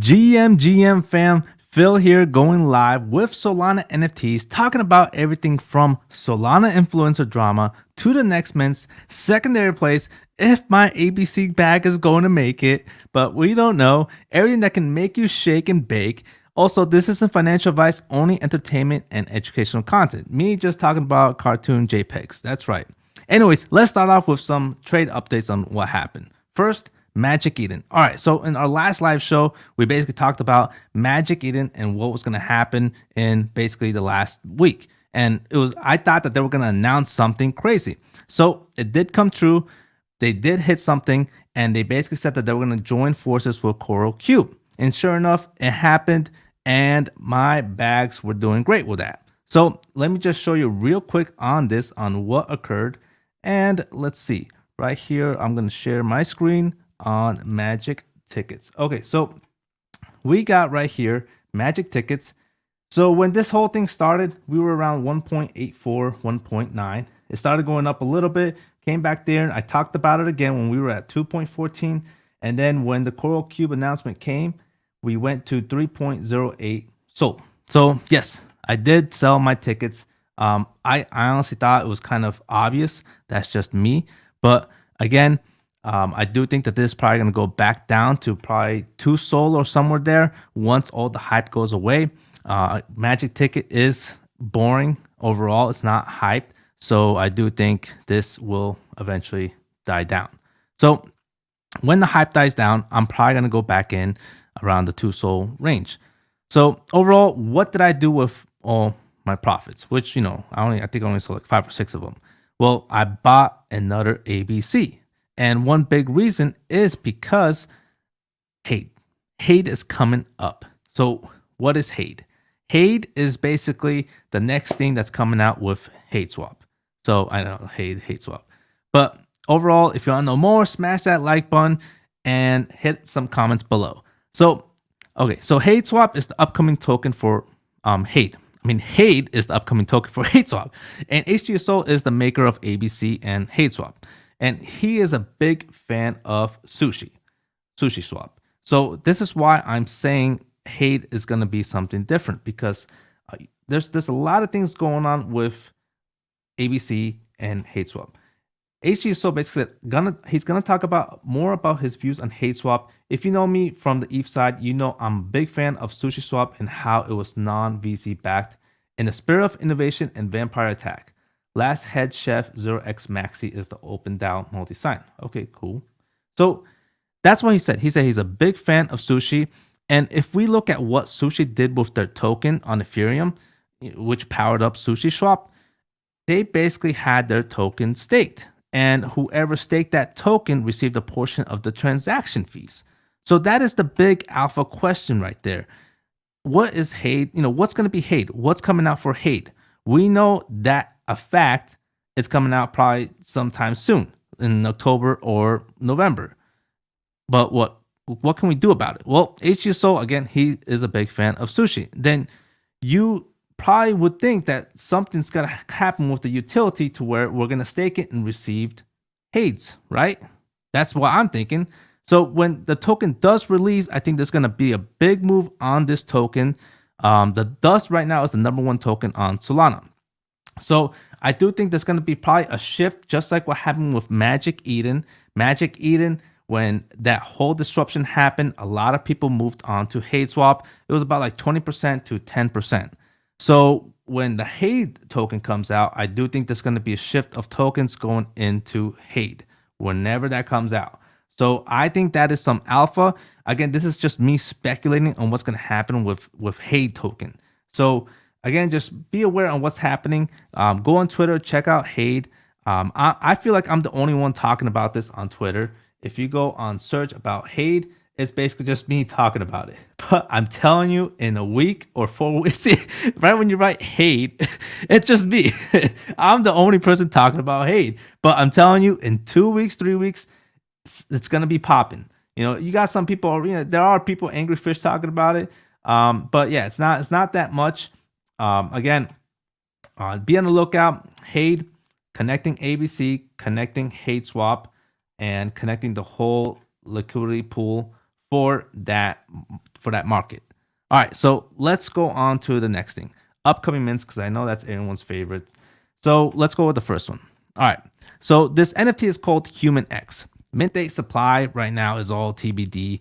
GM fam, Phil here going live with Solana NFTs, talking about everything from Solana influencer drama to the next mints, secondary place, if my ABC bag is going to make it, but we don't know, everything that can make you shake and bake. Also, this isn't financial advice, only entertainment and educational content. Me just talking about cartoon JPEGs, that's right. Anyways, let's start off with some trade updates on what happened. First, Magic Eden. All right, so in our last live show, we basically talked about Magic Eden and what was going to happen in basically the last week. And I thought that they were going to announce something crazy. So it did come true. They did hit something, and they basically said that they were going to join forces with Coral Cube. And sure enough, it happened, and my bags were doing great with that. So let me just show you real quick on this, on what occurred. And let's see, right here, I'm going to share my screen on Magic tickets. Okay, so we got right here Magic tickets. So when this whole thing started, we were around 1.84, 1.9. It started going up a little bit, came back there, and I talked about it again when we were at 2.14. And then when the Coral Cube announcement came, we went to 3.08 sold. So yes, I did sell my tickets. I honestly thought it was kind of obvious. That's just me. But again, I do think that this is probably going to go back down to probably 2 SOL or somewhere there once all the hype goes away. Magic ticket is boring overall. It's not hyped. So I do think this will eventually die down. So when the hype dies down, I'm probably going to go back in around the 2 SOL range. So overall, what did I do with all my profits? Which, I think I only sold like 5 or 6 of them. Well, I bought another ABC. And one big reason is because HADE is coming up. So what is HADE? HADE is basically the next thing that's coming out with Hadeswap. So I know Hadeswap. But overall, if you want to know more, smash that like button and hit some comments below. So, okay, so Hadeswap is the upcoming token for HADE. HADE is the upcoming token for Hadeswap. And HGSO is the maker of ABC and Hadeswap. And he is a big fan of sushi swap. So this is why I'm saying HADE is going to be something different, because there's a lot of things going on with ABC and Hadeswap. HGSO basically said he's gonna talk about more about his views on Hadeswap. If you know me from the ETH side, you know I'm a big fan of SushiSwap and how it was non-VC backed in the spirit of innovation and vampire attack. Last head chef 0x Maxi is the OpenDAO multi-sign. Okay, cool. So that's what he said. He said he's a big fan of Sushi. And if we look at what Sushi did with their token on Ethereum, which powered up SushiSwap, they basically had their token staked. And whoever staked that token received a portion of the transaction fees. So that is the big alpha question right there. What is HADE? What's going to be HADE? What's coming out for HADE? We know that a fact is coming out probably sometime soon in October or November. But what can we do about it? Well, HGSO, again, he is a big fan of sushi. Then you probably would think that something's going to happen with the utility to where we're going to stake it and receive HADES, right? That's what I'm thinking. So when the token does release, I think there's going to be a big move on this token. The Dust right now is the #1 token on Solana. So I do think there's going to be probably a shift, just like what happened with Magic Eden. Magic Eden, when that whole disruption happened, a lot of people moved on to Hadeswap. It was about like 20% to 10%. So when the HADE token comes out, I do think there's going to be a shift of tokens going into HADE whenever that comes out. So I think that is some alpha. Again, this is just me speculating on what's going to happen with HADE token. So again, just be aware on what's happening. Go on Twitter, check out HADE. I feel like I'm the only one talking about this on Twitter. If you go on search about HADE, it's basically just me talking about it. But I'm telling you, in a week or 4 weeks, right when you write HADE, it's just me. I'm the only person talking about HADE. But I'm telling you, in 2 weeks, 3 weeks, it's going to be popping. You got some people, there are people, angry fish, talking about it. But yeah, it's not that much. Again, be on the lookout. HADE, connecting ABC, connecting Hadeswap, and connecting the whole liquidity pool for that market. All right, so let's go on to the next thing, upcoming mints, because I know that's everyone's favorite. So let's go with the first one. All right, so this NFT is called Human X. Mint date supply right now is all TBD.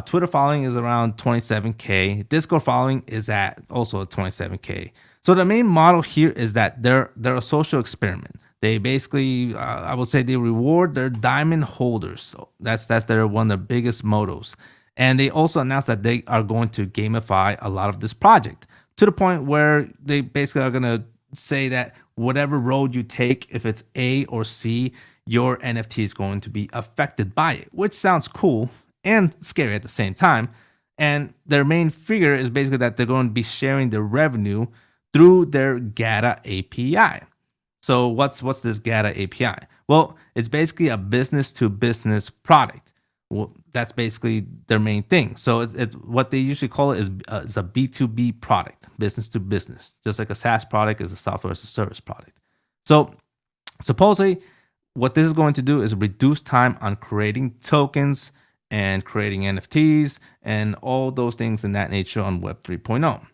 Twitter following is around 27K. Discord following is at also 27K. So the main model here is that they're a social experiment. They basically, I would say, they reward their diamond holders. So that's their one of their biggest mottos. And they also announced that they are going to gamify a lot of this project to the point where they basically are going to say that whatever road you take, if it's A or C, your NFT is going to be affected by it, which sounds cool and scary at the same time. And their main figure is basically that they're going to be sharing their revenue through their GATA API. So what's this GATA API? Well, it's basically a business to business product. Well, that's basically their main thing. So it's what they usually call it is a B2B product, business to business, just like a SaaS product is a software as a service product. So supposedly what this is going to do is reduce time on creating tokens and creating NFTs and all those things in that nature on Web 3.0.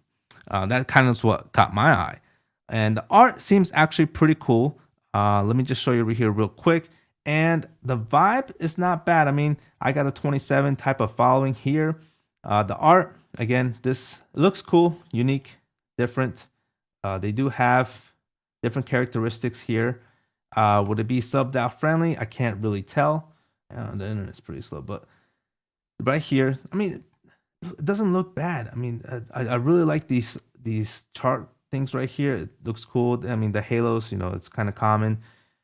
That kind of is what caught my eye. And the art seems actually pretty cool. Let me just show you over here real quick. And the vibe is not bad. I mean, I got a 27 type of following here. The art, again, this looks cool, unique, different. They do have different characteristics here. Would it be sub-DAO friendly? I can't really tell. The internet's pretty slow, but right here, I mean, it doesn't look bad. I mean, I really like these chart things right here. It looks cool. I mean, the halos, it's kind of common.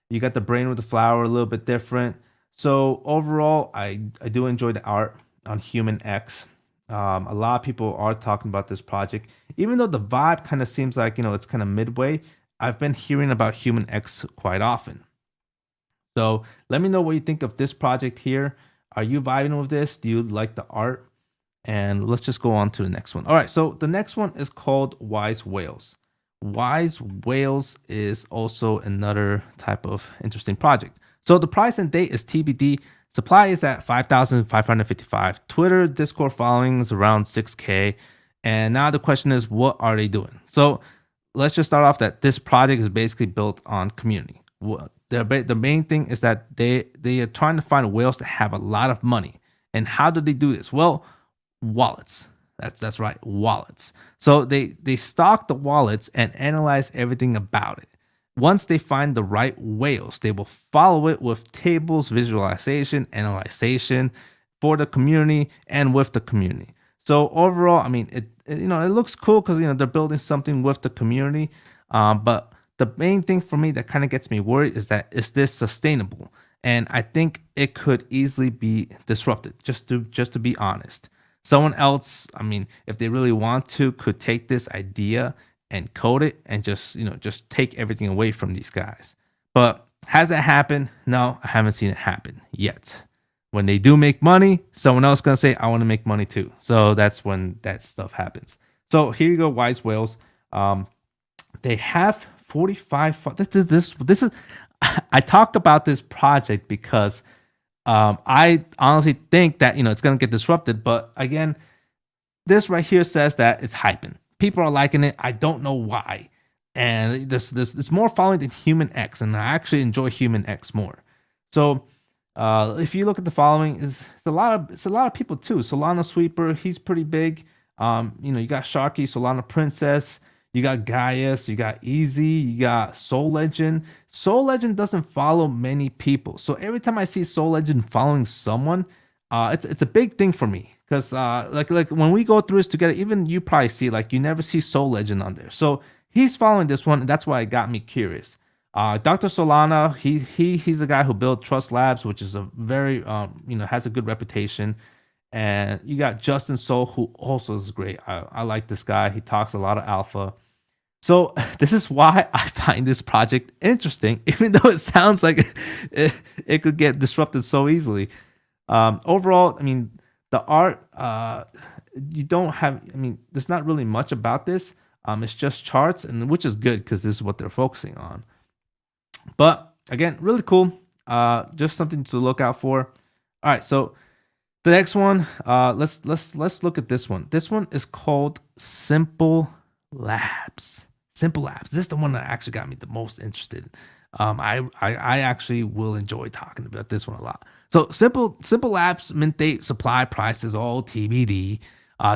You got the brain with the flower, a little bit different. So overall, I do enjoy the art on Human X. A lot of people are talking about this project, even though the vibe kind of seems like it's kind of midway. I've been hearing about Human X quite often. So let me know what you think of this project here. Are you vibing with this? Do you like the art? And let's just go on to the next one. All right, so the next one is called Whales. Whales is also another type of interesting project. So the price and date is TBD. Supply is at 5,555. Twitter, Discord following is around 6K. And now the question is, what are they doing? So let's just start off that this project is basically built on community. The main thing is that they are trying to find whales that have a lot of money. And how do they do this? Well, wallets. That's right, wallets. So they stock the wallets and analyze everything about it. Once they find the right whales, they will follow it with tables, visualization, analyzation for the community and with the community. So overall, I mean, it looks cool because they're building something with the community. But the main thing for me that kind of gets me worried is this sustainable? And I think it could easily be disrupted. Just to be honest. Someone else, I mean, if they really want to, could take this idea and code it and just take everything away from these guys. But has that happened? No, I haven't seen it happen yet. When they do make money, someone else is going to say, I want to make money too. So that's when that stuff happens. So here you go, Whales. They have 45. This is, I talked about this project because I honestly think that it's going to get disrupted, but again, this right here says that it's hyping. People are liking it. I don't know why, and this it's more following than Human X, and I actually enjoy Human X more. So if you look at the following, it's a lot of people too. Solana Sweeper, he's pretty big. You got Sharky, Solana Princess. You got Gaius, you got Easy, you got Soul Legend. Soul Legend doesn't follow many people. So every time I see Soul Legend following someone, it's a big thing for me. Because like when we go through this together, even you probably see, you never see Soul Legend on there. So he's following this one, and that's why it got me curious. Dr. Solana, he's the guy who built Trust Labs, which is a very, has a good reputation. And you got Justin Soul, who also is great. I like this guy. He talks a lot of alpha. So this is why I find this project interesting, even though it sounds like it could get disrupted so easily. Overall, I mean, the art, you don't have, I mean, there's not really much about this. It's just charts, and which is good because this is what they're focusing on. But again, really cool. Just something to look out for. All right, so The next one, let's look at this one. This one is called Simmple Labs. Simmple Labs. This is the one that actually got me the most interested. I actually will enjoy talking about this one a lot. So Simmple Labs mint date supply price is all TBD.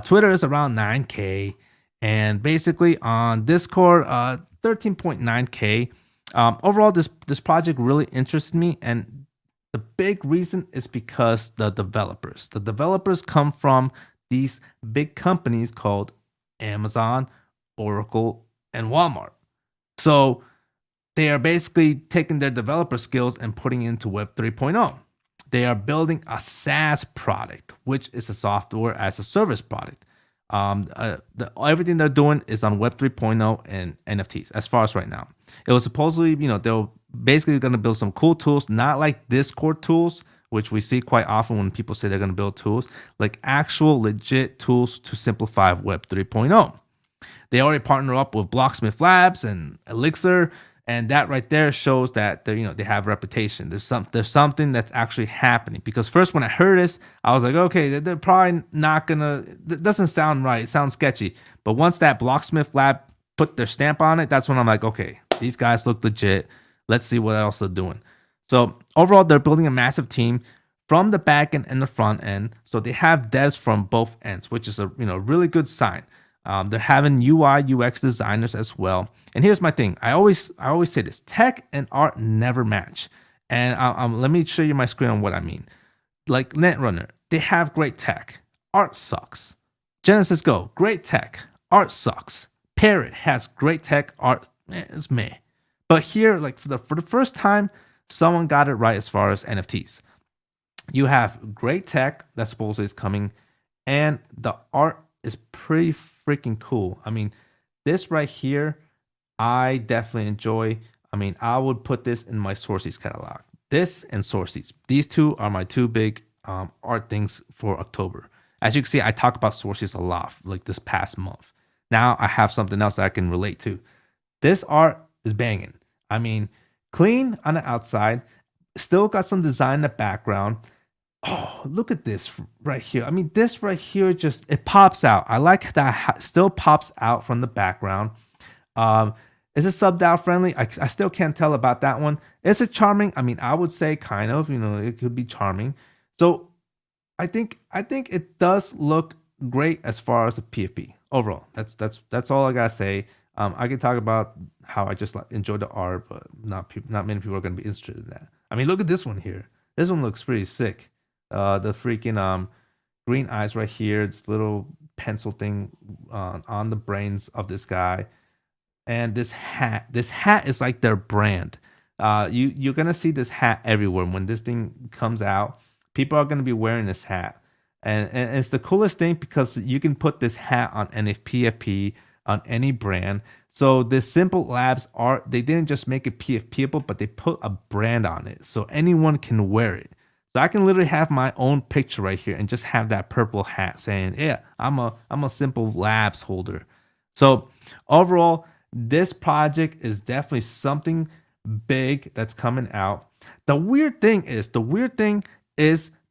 Twitter is around 9K, and basically on Discord, 13.9K. Overall, this project really interested me, and the big reason is because the developers come from these big companies called Amazon, Oracle, and Walmart. So they are basically taking their developer skills and putting it into Web 3.0. They are building a SaaS product, which is a software as a service product. Everything they're doing is on Web 3.0 and NFTs as far as right now. It was supposedly, they're basically going to build some cool tools, not like Discord tools, which we see quite often when people say they're going to build tools, like actual legit tools to simplify Web 3.0. They already partner up with Blocksmith Labs and Elixir, and that right there shows that they have reputation. There's something that's actually happening. Because first when I heard this, I was like, okay, they're probably not gonna. That doesn't sound right. It sounds sketchy. But once that Blocksmith Lab put their stamp on it, that's when I'm like, okay, these guys look legit. Let's see what else they're doing. So overall, they're building a massive team from the back end and the front end. So they have devs from both ends, which is a really good sign. They're having UI UX designers as well. And here's my thing. I always say this: tech and art never match. And let me show you my screen on what I mean. Like Netrunner, they have great tech. Art sucks. Genesis Go, great tech. Art sucks. Parrot has great tech. Art, it's meh. But here, like for the first time, someone got it right as far as NFTs. You have great tech that supposedly is coming, and the art is pretty freaking cool. I mean, this right here, I definitely enjoy. I mean, I would put this in my Sources catalog. This and Sources. These two are my two big art things for October. As you can see, I talk about Sources a lot, like this past month. Now I have something else that I can relate to. This art is banging. I mean, clean on the outside, still got some design in the background. Oh, look at this right here. I mean, this right here it pops out. I like that still pops out from the background. Is it sub-DAO friendly? I still can't tell about that one. Is it charming? I mean, I would say kind of, it could be charming. So I think it does look great as far as the PFP overall. That's all I gotta say. I can talk about how I just enjoy the art, but not many people are gonna be interested in that. I mean, look at this one here. This one looks pretty sick. The freaking green eyes right here, this little pencil thing on the brains of this guy, and this hat is like their brand. You're gonna see this hat everywhere when this thing comes out. People are gonna be wearing this hat, and it's the coolest thing because you can put this hat on any PFP, on any brand. So this Simmple Labs art, they didn't just make it PFPable, but they put a brand on it, so anyone can wear it. So I can literally have my own picture right here and just have that purple hat saying, yeah, I'm a Simmple Labs holder. So overall, this project is definitely something big that's coming out. The weird thing is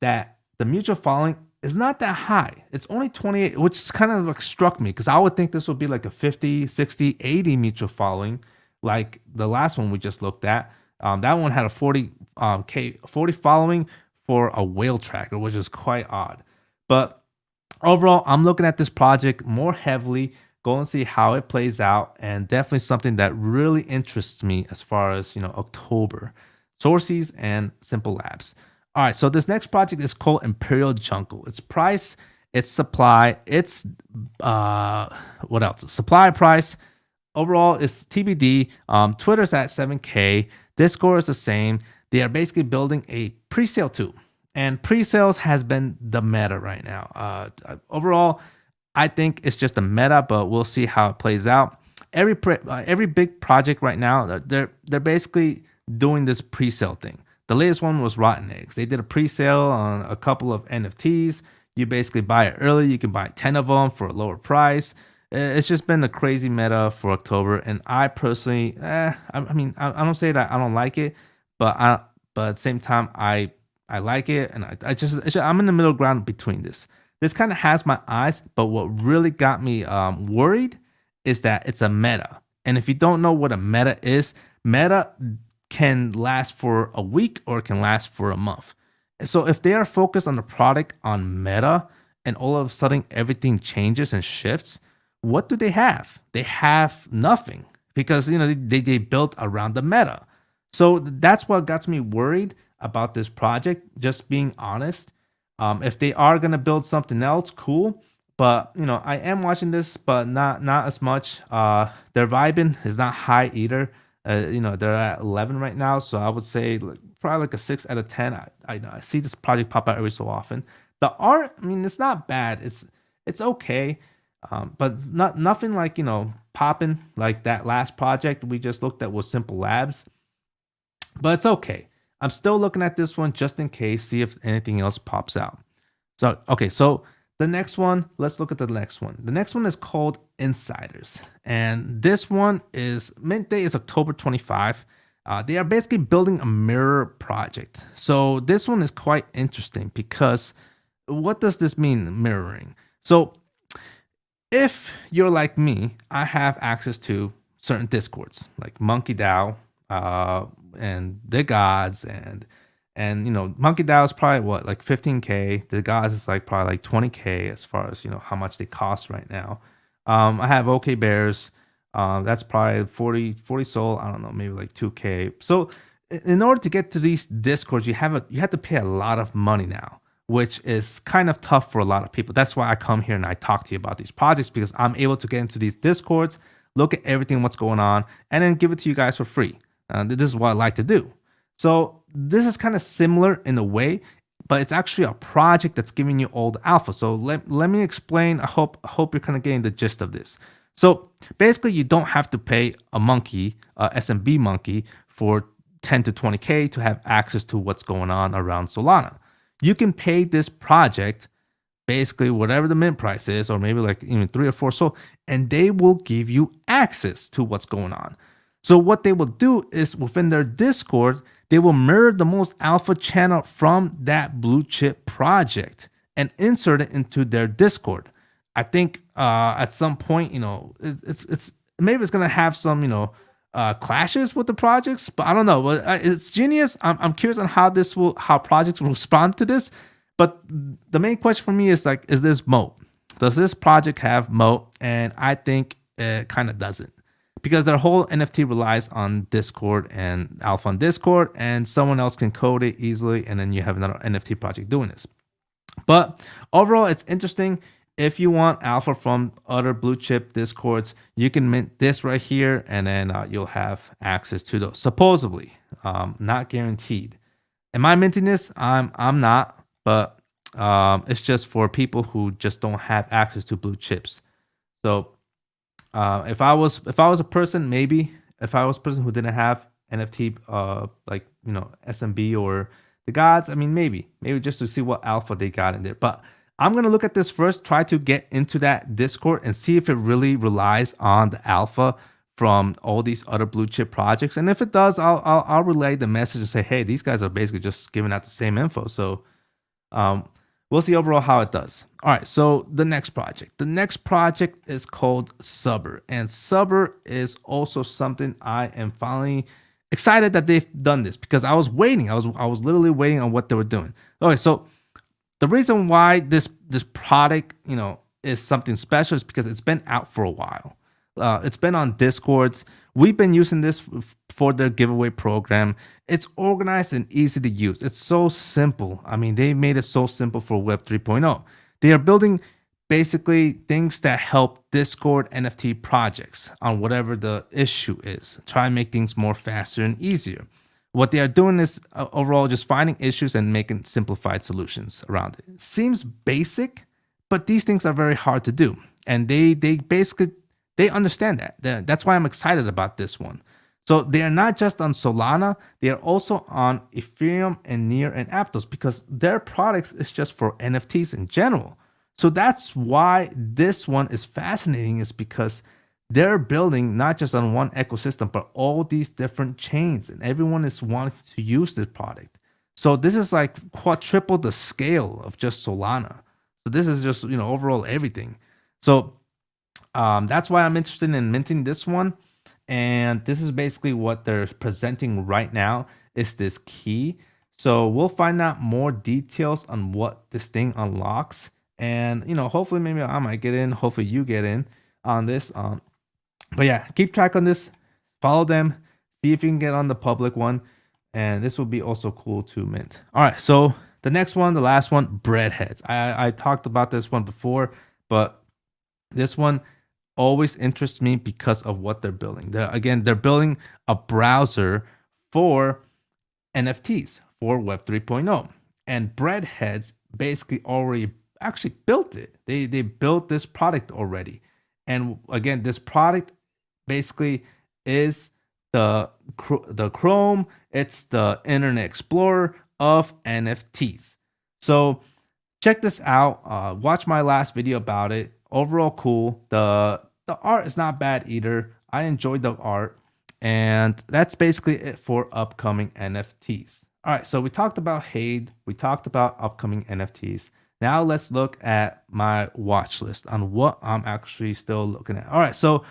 that the mutual following is not that high. It's only 28, which kind of like struck me because I would think this would be like a 50, 60, 80 mutual following, like the last one we just looked at. That one had a 40 following for a whale tracker, which is quite odd. But overall, I'm looking at this project more heavily, go and see how it plays out, and definitely something that really interests me as far as October. Sources and Simmple Labs. All right, so this next project is called Imperial Jungle. Its price, its supply, its what else? Supply price. Overall, it's TBD. Twitter's at 7K. Discord is the same. They are basically building a pre-sale tool, and pre-sales has been the meta right now. Overall, I think it's just a meta, but we'll see how it plays out. Every big project right now, they're basically doing this pre-sale thing. The latest one was Rotten Eggs. They did a pre-sale on a couple of NFTs. You basically buy it early. You can buy 10 of them for a lower price. It's just been a crazy meta for October, and I personally, I mean, I don't say that I don't like it, but at the same time, I I like it, and I'm in the middle ground between this. This kind of has my eyes, but what really got me worried is that it's a meta. And if you don't know what a meta is, meta can last for a week or it can last for a month. So if they are focused on the product on meta and all of a sudden everything changes and shifts, what do they have? They have nothing because they built around the meta. So that's what got me worried about this project, just being honest. If they are gonna build something else, cool. But I am watching this, but not as much. Their vibing is not high either. They're at 11 right now, so I would say probably like a 6 out of 10. I see this project pop out every so often. The art, I mean, it's not bad. It's okay, but nothing like popping like that last project we just looked at was Simmple Labs. But it's okay. I'm still looking at this one just in case, see if anything else pops out. So okay, so the next one, let's look at the next one. The next one is called Insiders. And this one is, mint date is October 25. They are basically building a mirror project. So this one is quite interesting because what does this mean, mirroring? So if you're like me, I have access to certain discords like Monkey DAO and the Gods and Monkey DAO is probably what, like 15K. The Gods is like probably like 20K as far as how much they cost right now. I have OK Bears. That's probably 40 Sol. I don't know, maybe like 2K. So in order to get to these discords, you have to pay a lot of money now, which is kind of tough for a lot of people. That's why I come here and I talk to you about these projects, because I'm able to get into these discords, look at everything, what's going on, and then give it to you guys for free. This is what I like to do. So this is kind of similar in a way, but it's actually a project that's giving you all the alpha. So let me explain. I hope you're kind of getting the gist of this. So basically, you don't have to pay a monkey, SMB monkey, for 10 to 20K to have access to what's going on around Solana. You can pay this project basically whatever the mint price is, or maybe like even 3 or 4 Sol, and they will give you access to what's going on. So what they will do is within their Discord, they will mirror the most alpha channel from that blue chip project and insert it into their Discord. I think at some point, it's maybe it's gonna have some clashes with the projects, but I don't know. But it's genius. I'm curious on how projects will respond to this. But the main question for me is like, is this moat? Does this project have moat? And I think it kind of doesn't, because their whole NFT relies on Discord and alpha on Discord, and someone else can code it easily, and then you have another NFT project doing this. But overall, it's interesting. If you want alpha from other blue chip Discords, you can mint this right here, and then you'll have access to those. Supposedly, not guaranteed. Am I minting this? I'm not, but it's just for people who just don't have access to blue chips. So if I was a person, maybe if I was a person who didn't have NFT, like SMB or the Gods, I mean maybe just to see what alpha they got in there. But I'm gonna look at this first, try to get into that Discord and see if it really relies on the alpha from all these other blue chip projects. And if it does, I'll relay the message and say, hey, these guys are basically just giving out the same info. So we'll see overall how it does. All right, so the next project. The next project is called Subber. And Subber is also something I am finally excited that they've done this, because I was waiting. I was literally waiting on what they were doing. Okay, so the reason why this product, is something special is because it's been out for a while. It's been on Discords. We've been using this for their giveaway program. It's organized and easy to use. It's so simple. I mean, they made it so simple for Web 3.0. They are building basically things that help Discord NFT projects on whatever the issue is. Try and make things more faster and easier. What they are doing is overall just finding issues and making simplified solutions around it. Seems basic, but these things are very hard to do. And they basically, they understand that. That's why I'm excited about this one. So they are not just on Solana, they are also on Ethereum and Near and Aptos, because their products is just for NFTs in general. So that's why this one is fascinating, is because they're building not just on one ecosystem, but all these different chains, and everyone is wanting to use this product. So this is like quadruple the scale of just Solana. So this is just, overall everything. So that's why I'm interested in minting this one. And this is basically what they're presenting right now is this key. So we'll find out more details on what this thing unlocks. And, hopefully maybe I might get in. Hopefully you get in on this. But yeah, keep track on this. Follow them. See if you can get on the public one. And this will be also cool to mint. All right, so the next one, the last one, Breadheads. I talked about this one before, but this one always interests me because of what they're building. They're building a browser for NFTs for Web 3.0. And Breadheads basically already actually built it. They built this product already. And again, this product basically is the Chrome, it's the Internet Explorer of NFTs. So check this out. Watch my last video about it. Overall cool. The art is not bad either. I enjoyed the art. And that's basically it for upcoming NFTs. All right, so we talked about HADE. We talked about upcoming NFTs. Now let's look at my watch list on what I'm actually still looking at. All right, so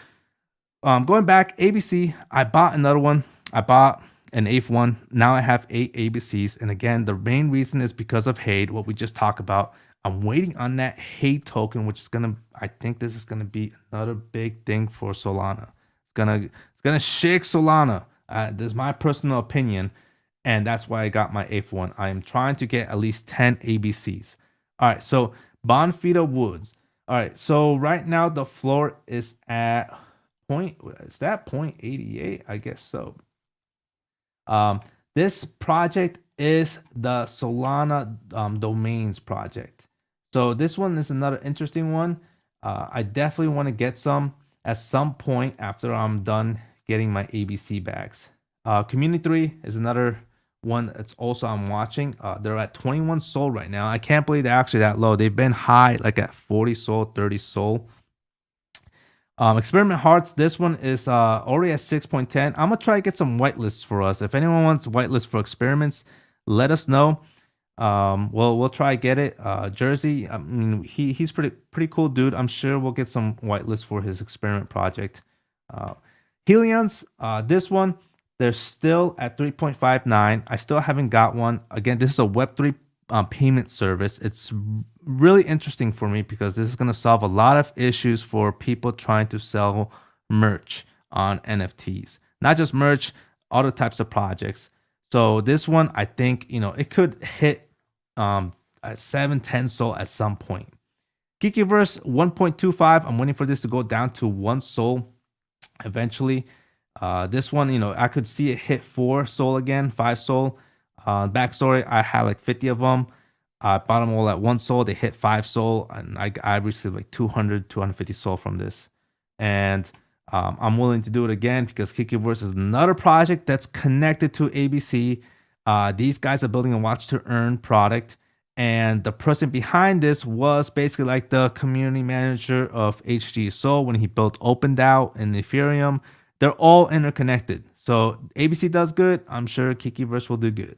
going back, ABC, I bought another one. I bought an eighth one. Now I have 8 ABCs. And again, the main reason is because of HADE, what we just talked about. I'm waiting on that HADE token, which is I think this is gonna be another big thing for Solana. It's gonna shake Solana. This is my personal opinion, and that's why I got my eighth one. I am trying to get at least 10 ABCs. All right, so Bonfida Woods. All right, so right now the floor is at is that 0.88? I guess so. This project is the Solana domains project. So this one is another interesting one. I definitely want to get some at some point after I'm done getting my ABC bags. Community 3 is another one that's also I'm watching. They're at 21 SOL right now. I can't believe they're actually that low. They've been high like at 40 SOL, 30 SOL. Experiment Hearts, this one is already at 6.10. I'm gonna try to get some whitelists for us. If anyone wants whitelist for experiments, let us know. We'll try to get it. Jersey, I mean, he's pretty cool dude. I'm sure we'll get some whitelist for his experiment project. Helions, this one, they're still at 3.59. I still haven't got one. Again, this is a Web3 payment service. It's really interesting for me because this is going to solve a lot of issues for people trying to sell merch on NFTs. Not just merch, other types of projects. So this one, I think, it could hit at 7-10 SOL at some point. Kikiverse 1.25. I'm waiting for this to go down to 1 SOL eventually. This one, I could see it hit 4 SOL again, 5 SOL. Backstory, I had like 50 of them. I bought them all at 1 SOL. They hit 5 SOL, and I received like 250 SOL from this. And I'm willing to do it again because Kikiverse is another project that's connected to ABC. These guys are building a watch to earn product. And the person behind this was basically like the community manager of HGSO when he built OpenDAO and Ethereum. They're all interconnected. So ABC does good. I'm sure Kikiverse will do good.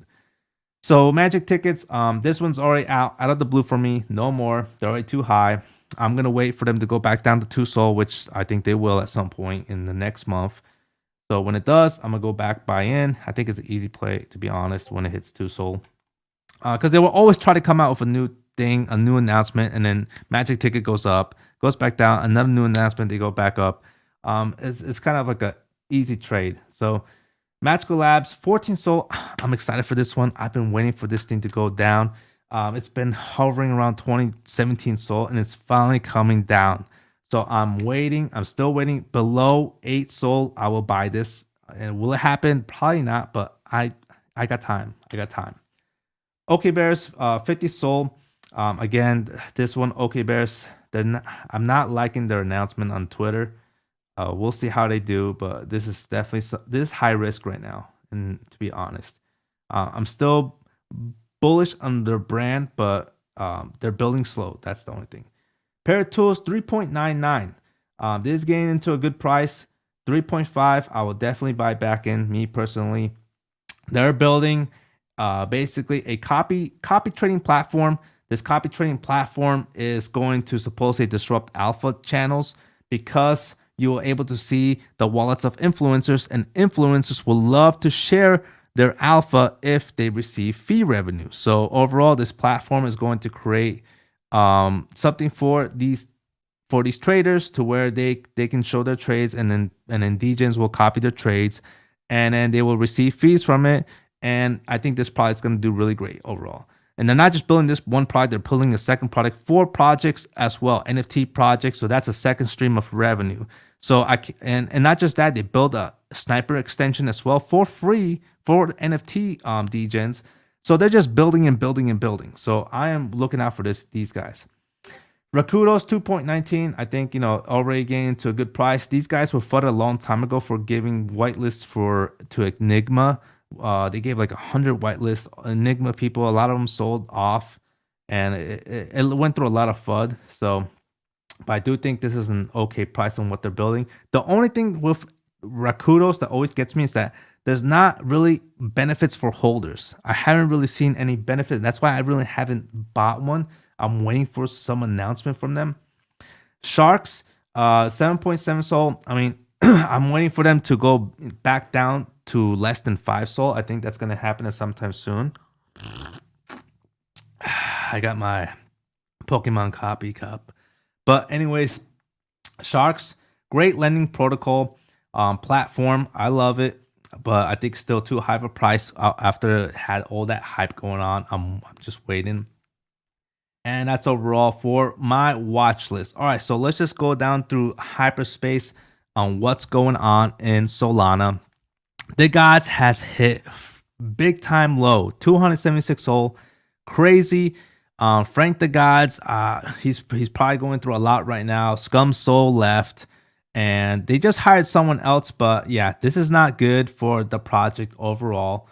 So magic tickets, this one's already out of the blue for me. No more. They're already too high. I'm going to wait for them to go back down to 2 SOL, which I think they will at some point in the next month. So when it does, I'm going to go back buy in. I think it's an easy play, to be honest, when it hits 2 SOL. Because they will always try to come out with a new thing, a new announcement, and then magic ticket goes up, goes back down, another new announcement, they go back up. It's kind of like a easy trade. So Magical Labs 14 SOL. I'm excited for this one. I've been waiting for this thing to go down. It's been hovering around 17 SOL, and it's finally coming down. So I'm waiting. I'm still waiting. Below 8 SOL, I will buy this. And will it happen? Probably not, but I got time. OK Bears 50 SOL. Again, this one OK Bears. I'm not liking their announcement on Twitter. We'll see how they do, but this is definitely this is high risk right now. And to be honest, I'm still bullish on their brand, but they're building slow. That's the only thing. Parrot Tools 3.99. This is getting into a good price. 3.5. I will definitely buy back in. Me personally, they're building basically a copy trading platform. This copy trading platform is going to supposedly disrupt alpha channels because you are able to see the wallets of influencers, and influencers will love to share their alpha if they receive fee revenue. So overall, this platform is going to create something for these traders to where they can show their trades, and then degens will copy their trades, and then they will receive fees from it. And I think this product is going to do really great overall. And they're not just building this one product, they're pulling a second product, 4 projects as well, NFT projects. So that's a second stream of revenue. So and not just that, they build a sniper extension as well for free for NFT degens. So they're just building and building and building. So I am looking out for these guys. Rakkudos 2.19, I think, already getting to a good price. These guys were flooded a long time ago for giving whitelists to Enigma. They gave like 100 whitelist Enigma people. A lot of them sold off, and it went through a lot of FUD. So, but I do think this is an okay price on what they're building. The only thing with Rakkudos that always gets me is that there's not really benefits for holders. I haven't really seen any benefit. That's why I really haven't bought one. I'm waiting for some announcement from them. Sharks, 7.7 SOL. I mean, I'm waiting for them to go back down to less than 5 SOL. I think that's going to happen sometime soon. I got my Pokemon copy cup. But anyways, Sharks, great lending protocol platform. I love it, but I think still too high of a price after it had all that hype going on. I'm just waiting. And that's overall for my watch list. All right, so let's just go down through hyperspace on what's going on in Solana. The Gods has hit big time low, 276 SOL, crazy. Frank the Gods, he's probably going through a lot right now. Scum Soul left, and they just hired someone else. But yeah, this is not good for the project overall.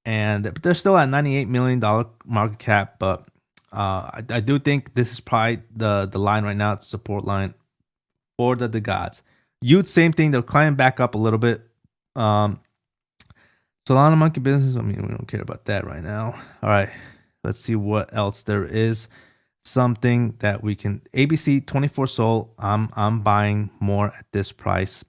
And they're still at $98 million market cap, but I do think this is probably the line right now, the support line for the Gods. You'd same thing, they're climbing back up a little bit. Solana Monkey Business, I mean, we don't care about that right now. All right, let's see what else there is. Something that we can, ABC 24 SOL. I'm buying more at this price.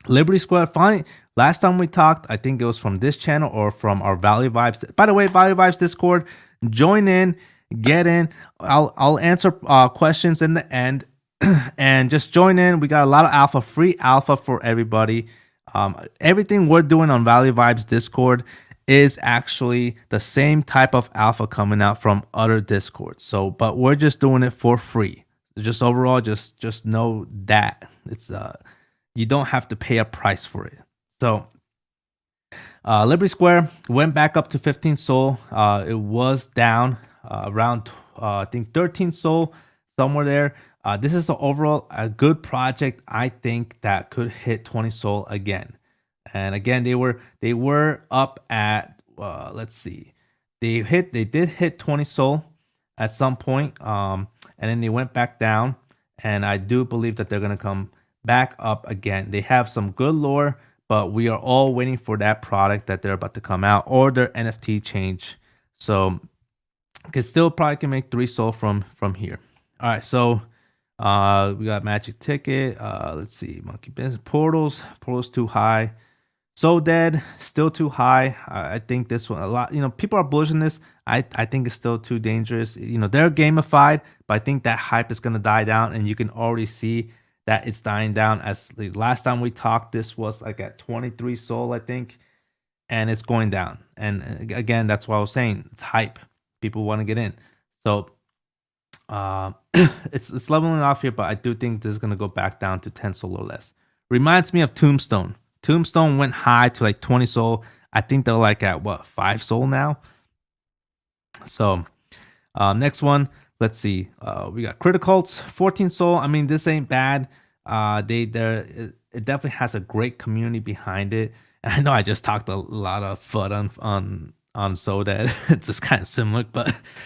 Liberty Square, finally, last time we talked, I think it was from this channel or from our Value Vibes. By the way, Value Vibes Discord, join in, get in. I'll answer questions in the end. And just join in. We got a lot of alpha, free alpha for everybody. Everything we're doing on Value Vibes Discord is actually the same type of alpha coming out from other Discords. So, but we're just doing it for free. Just overall, just know that it's you don't have to pay a price for it. So, Liberty Square went back up to 15 SOL. It was down around I think 13 SOL, somewhere there. This is overall a good project. I think that could hit 20 SOL again. And again, they were up at let's see, they did hit 20 SOL at some point, and then they went back down. And I do believe that they're gonna come back up again. They have some good lore, but we are all waiting for that product that they're about to come out or their NFT change. So can still probably can make 3 SOL from here. All right, so we got Magic Ticket. Let's see, Monkey Business, Portals too high. So Dead, still too high. I think this one a lot. People are bullish on this. I think it's still too dangerous. They're gamified, but I think that hype is gonna die down, and you can already see that it's dying down. As the last time we talked, this was like at 23 SOL, I think, and it's going down. And again, that's why I was saying it's hype. People want to get in. So it's leveling off here, but I do think this is gonna go back down to 10 SOL or less. Reminds me of Tombstone. Tombstone went high to like 20 SOL. I think they're like at what, 5 SOL now. So next one, let's see. We got Criticals, 14 SOL. I mean, this ain't bad. It definitely has a great community behind it. And I know I just talked a lot of FUD on So Dead. It's just kind of similar,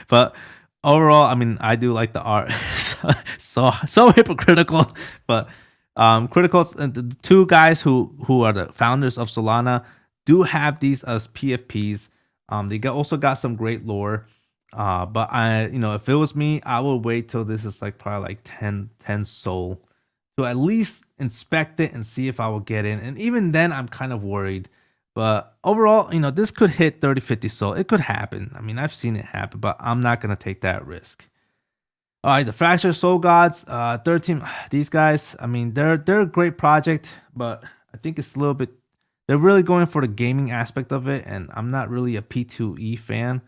but overall, I mean, I do like the art. so hypocritical, but Criticals, and the 2 guys who are the founders of Solana do have these as PFPs. Also got some great lore. But if it was me, I would wait till this is like probably like 10 soul to at least inspect it and see if I will get in. And even then, I'm kind of worried. But overall, this could hit 30, 50 soul. It could happen. I mean, I've seen it happen, but I'm not gonna take that risk. All right, the Fractured Soul Gods, third team. These guys, I mean, they're a great project, but I think it's a little bit. They're really going for the gaming aspect of it, and I'm not really a P2E fan.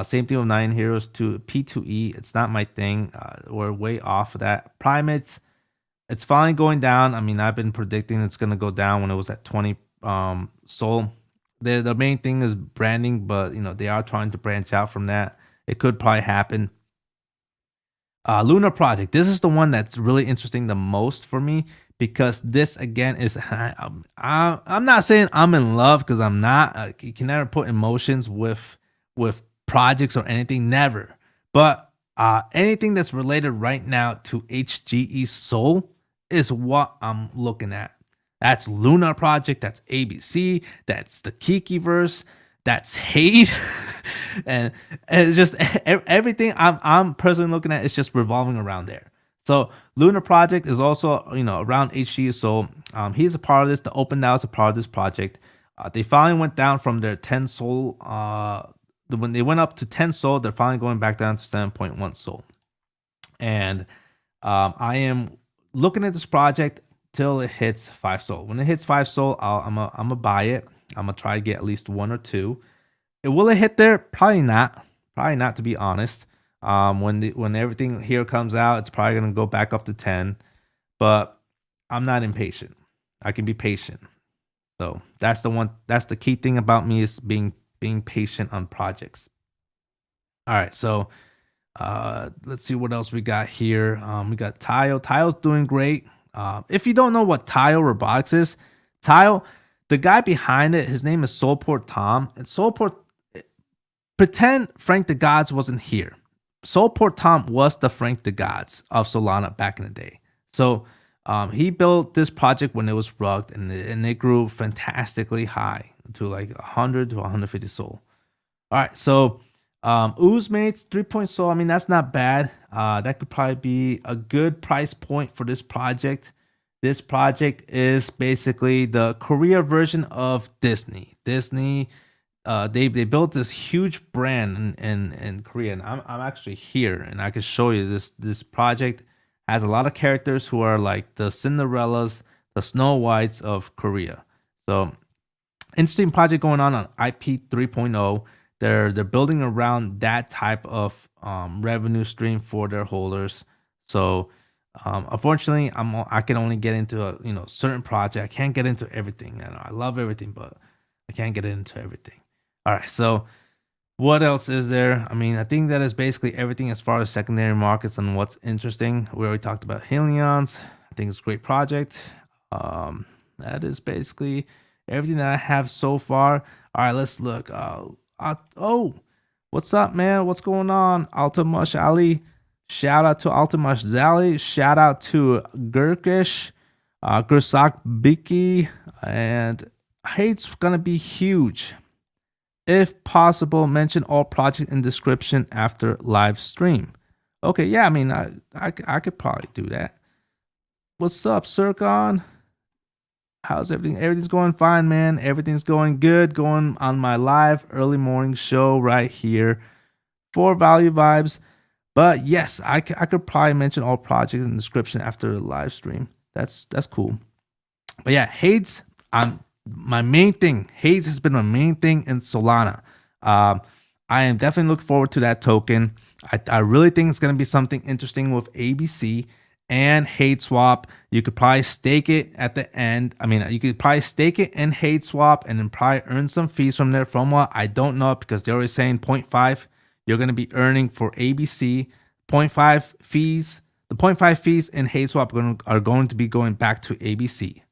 Same thing with Nine Heroes to P2E. It's not my thing. We're way off of that. Primates, it's finally going down. I mean, I've been predicting it's gonna go down when it was at 20 soul. The main thing is branding, but they are trying to branch out from that. It could probably happen. Lunar Project. This is the one that's really interesting the most for me because this again is I'm not saying I'm in love because I'm not. You can never put emotions with projects or anything, never. But anything that's related right now to HGE Soul is what I'm looking at. That's Lunar Project, that's ABC, that's the Kikiverse, that's Hate, and it's just everything I'm personally looking at is just revolving around there. So Lunar Project is also around HGE Soul. He's a part of this. The OpenDAO is a part of this project. They finally went down from their 10 soul. When they went up to 10 soul, they're finally going back down to 7.1 soul. And I am looking at this project till it hits 5 soul. When it hits 5 soul, I'm gonna buy it. I'm gonna try to get at least 1 or 2. Will it hit there? Probably not. Probably not, to be honest. When everything here comes out, it's probably gonna go back up to 10. But I'm not impatient. I can be patient. So that's the one. That's the key thing about me is being patient on projects. All right, so let's see what else we got here. We got Tile. Tile's doing great. If you don't know what Tile Robotics is, Tile, the guy behind it, his name is Soulport Tom. And Soulport, pretend Frank the Gods wasn't here. Soulport Tom was the Frank the Gods of Solana back in the day. So he built this project when it was rugged, and it grew fantastically high to like 100 to 150 soul. All right, so Ooze Mates 3 soul. I mean, that's not bad. That could probably be a good price point for this project. This project is basically the Korea version of Disney. Disney, they built this huge brand in Korea, and I'm actually here, and I can show you this project has a lot of characters who are like the Cinderellas, the Snow Whites of Korea. So interesting project going on IP 3.0. They're building around that type of revenue stream for their holders. So unfortunately, I can only get into a certain project. I can't get into everything. I love everything, but I can't get into everything. All right, so what else is there? I mean, I think that is basically everything as far as secondary markets and what's interesting. We already talked about Helions. I think it's a great project. That is basically everything that I have so far. All right, let's look. Oh, what's up, man? What's going on? Altamash Ali. Shout out to Altamash Zali. Shout out to Gurkish, Gursak Biki, and Hate's gonna be huge. If possible, mention all project in description after live stream. Okay, yeah, I mean, I could probably do that. What's up, Circon? How's everything? Everything's going fine, man. Everything's going good. Going on my live early morning show right here for Value Vibes. But yes, I could probably mention all projects in the description after the live stream. That's cool. But yeah, Hades, my main thing. Hades has been my main thing in Solana. I am definitely looking forward to that token. I really think it's going to be something interesting with ABC and Hadeswap. You could probably stake it at the end. I mean, you could probably stake it in Hadeswap and then probably earn some fees from there. From what I don't know, because they're always saying 0.5 you're going to be earning for ABC. 0.5 fees. The 0.5 fees in Hadeswap are going to be going back to ABC.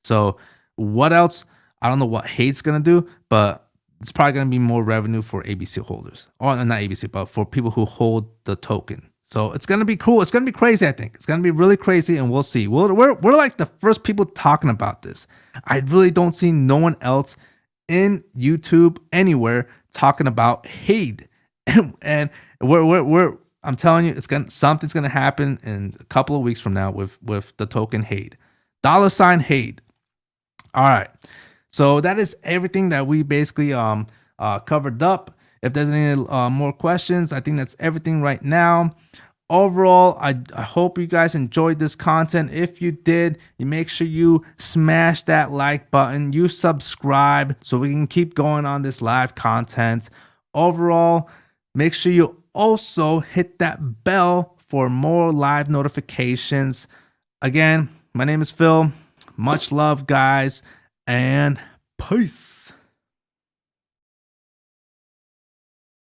So what else? I don't know what Hate's going to do, but it's probably going to be more revenue for ABC holders. Or not ABC, but for people who hold the token. So it's going to be cool. It's going to be crazy, I think. It's going to be really crazy, and we'll see. We're like the first people talking about this. I really don't see no one else in YouTube, anywhere, talking about HADE. And I'm telling you, something's gonna happen in a couple of weeks from now with the token HADE. $HADE. All right. So that is everything that we basically covered up. If there's any more questions, I think that's everything right now. Overall, I hope you guys enjoyed this content. If you did, you make sure you smash that like button, you subscribe so we can keep going on this live content. Overall, make sure you also hit that bell for more live notifications. Again, my name is Phil. Much love, guys, and peace.